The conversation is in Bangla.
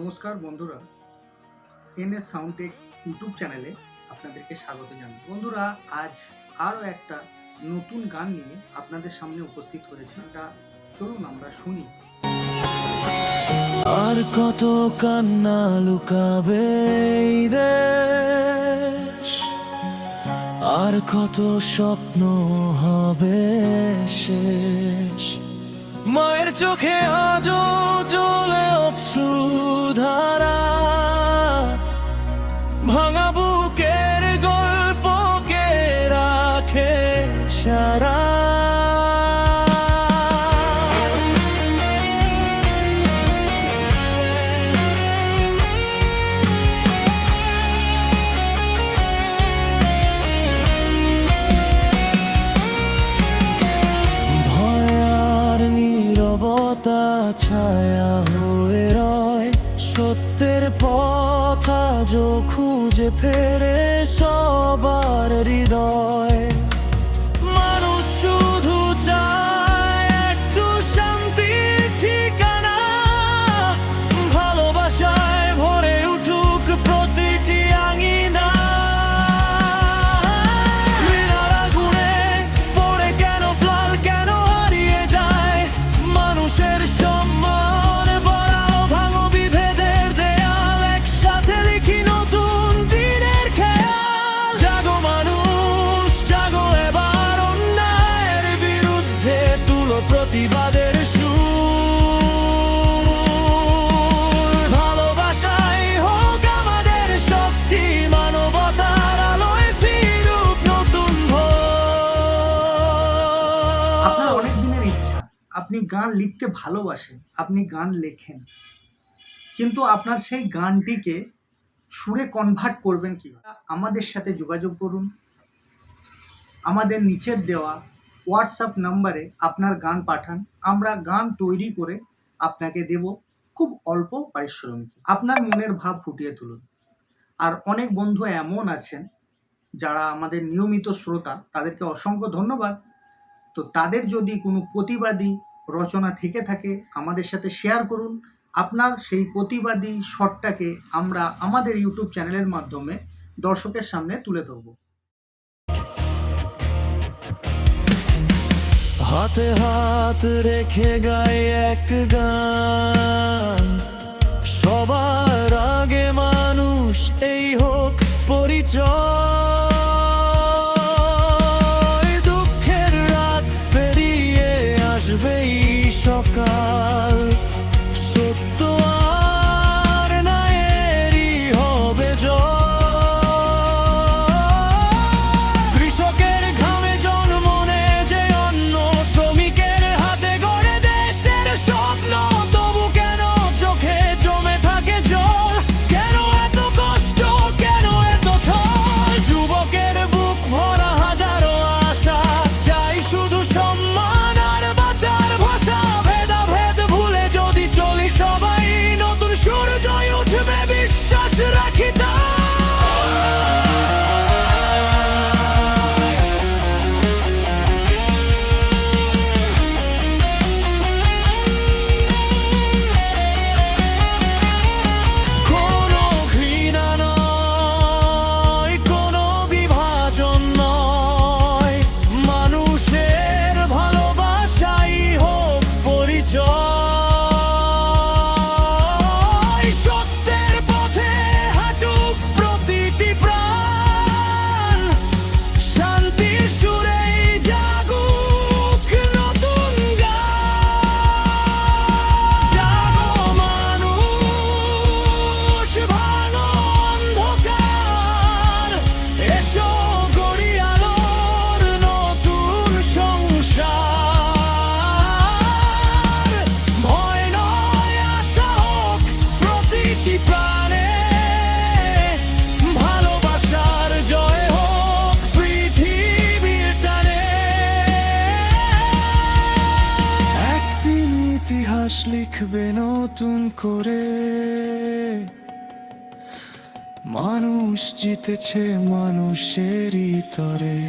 নমস্কার বন্ধুরা, এনএস সাউন্ডটেক ইউটিউব চ্যানেলে আপনাদেরকে স্বাগত জানাই। বন্ধুরা, আজ আরও একটা নতুন গান নিয়ে আপনাদের সামনে উপস্থিত হয়েছি। চলুন আমরা শুনি। আর কত কান্না লুকাবে এই দেশ, আর কত স্বপ্ন হবে শেষ। মায়ের চোখে আজও জ্বলে অশ্রুধারা, ভাঙা বুকের গল্পকে রাখে সারা। ছায়া হয়ে রয় সত্যের পথ আজও খুঁজে ফেরে সবার হৃদয়। মানুষ শুধু চায় একটু শান্তির ঠিকানা, ভালোবাসায় ভরে উঠুক প্রতিটি আঙিনা। ঘৃণার আগুনে পড়ে কেন প্লাল, কেন হারিয়ে যায় মানুষের সম্মান? বড়াও ভাঙো বিভেদের দেয়াল, একসাথে লিখি নতুন দিনের খেয়াল। জাগো মানুষ জাগো, এবার অন্যায়ের বিরুদ্ধে তুলো প্রতিবাদের সুর। ভালোবাসাই হোক আমাদের শক্তি, মানবতার আলোয় ফিরুক নতুন ভোর। আপনার অনেক দিনের ইচ্ছা, আপনি গান লিখতে ভালোবাসেন, আপনি গান লেখেন, কিন্তু আপনার সেই গানটিকে সুরে কনভার্ট করবেন কীভাবে? আমাদের সাথে যোগাযোগ করুন। আমাদের নিচের দেওয়া হোয়াটসঅ্যাপ নাম্বারে আপনার গান পাঠান, আমরা গান তৈরি করে আপনাকে দেব খুব অল্প পারিশ্রমিকে। আপনার মনের ভাব ফুটিয়ে তুলুন। আর অনেক বন্ধু এমন আছেন যারা আমাদের নিয়মিত শ্রোতা, তাদেরকে অসংখ্য ধন্যবাদ। তো তাদের যদি কোনো প্রতিবাদী রচনা থেকে থাকে আমাদের সাথে শেয়ার করুন। আপনার সেই প্রতিবাদী শটটাকে আমরা আমাদের ইউটিউব চ্যানেলের মাধ্যমে দর্শকের সামনে তুলে ধরব। হাতে হাত রেখে গাই এক গান, সবার আগে মানুষ এই হোক পরিচয়। দুঃখের রাত পেরিয়ে আসবেই সকাল, সত্য আর ন্যায়েরই হবে জয়। কৃষকের ঘামে জন্ম নেয় যে অন্ন, শ্রমিকের হাতে গড়ে দেশের স্বপ্ন। তবু কেন চোখে জমে থাকে জল, কেন এত কষ্ট, কেন এত ছল? যুবকের বুক ভরা হাজারো আশা, চাই শুধু সম্মান আর বাঁচার ভাষা। ভেদাভেদ ভুলে যদি চলি সবাই, নতুন সূর্য উঠবে বিশ্বাস রাখি তাই। কোনো ঘৃণা নয়, কোনো বিভাজন নয়, মানুষের ভালোবাসাই হোক পরিচয়। সত্যের পথে হাঁটুক প্রতিটি প্রাণ, শান্তির সুরেই জাগুক নতুন গান। জাগো মানুষ, ভাঙো অন্ধকার, এসো গড়ি আলোর নতুন সংসার। ভয় নয় আশা হোক প্রতিটি প্রাণে, ভালোবাসার জয় হোক পৃথিবীর টানে। একদিন ইতিহাস লিখবে নতুন করে, মানুষ জিতেছে মানুষেরই তরে।